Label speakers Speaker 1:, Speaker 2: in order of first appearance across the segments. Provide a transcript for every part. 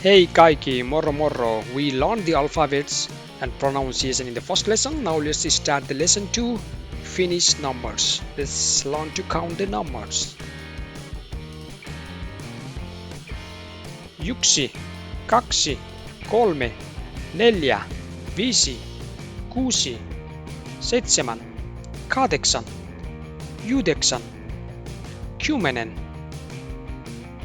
Speaker 1: Hey kaikki, moro moro. We learned the alphabets and pronunciation in the first lesson. Now let's start the lesson 2, Finnish numbers. Let's learn to count the numbers. Yksi, kaksi, kolme, neljä, viisi, kuusi, seitsemän, kahdeksan, yhdeksän, kymmenen.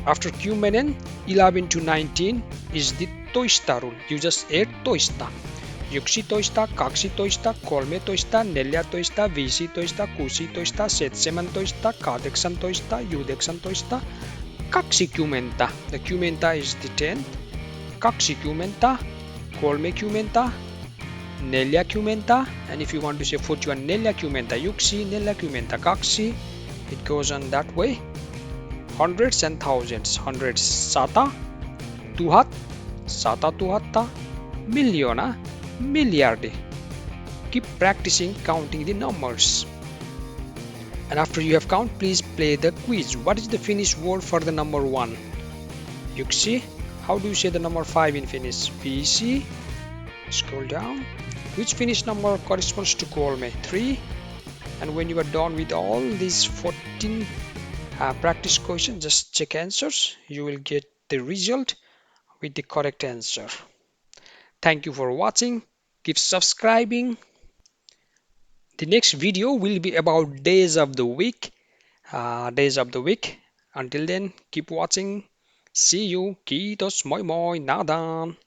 Speaker 1: After kymmenen, 11 to 19 is the toista rule. You just add toista. 11, 12, 13, 14, 15, 16, 17, 18, 19, 20. The kymmentä is the 10th. 20, 30, 40. And if you want to say 41, 41, 42, it goes on that way. Hundreds and thousands. Hundreds, sata, tuhat, sata tuhatta, miljoona, miljardi. Keep practicing counting the numbers. And after you have count, please play the quiz. What is the Finnish word for the number 1? Yksi. How do you say the number 5 in Finnish? Viisi. Scroll down. Which Finnish number corresponds to kolme? 3. And when you are done with all these 14 practice questions, just check answers. You will get the result with the correct answer. Thank you for watching. Keep subscribing. The next video will be about days of the week. Until then, keep watching. See you. Kiitos. Moi moi. Nadan.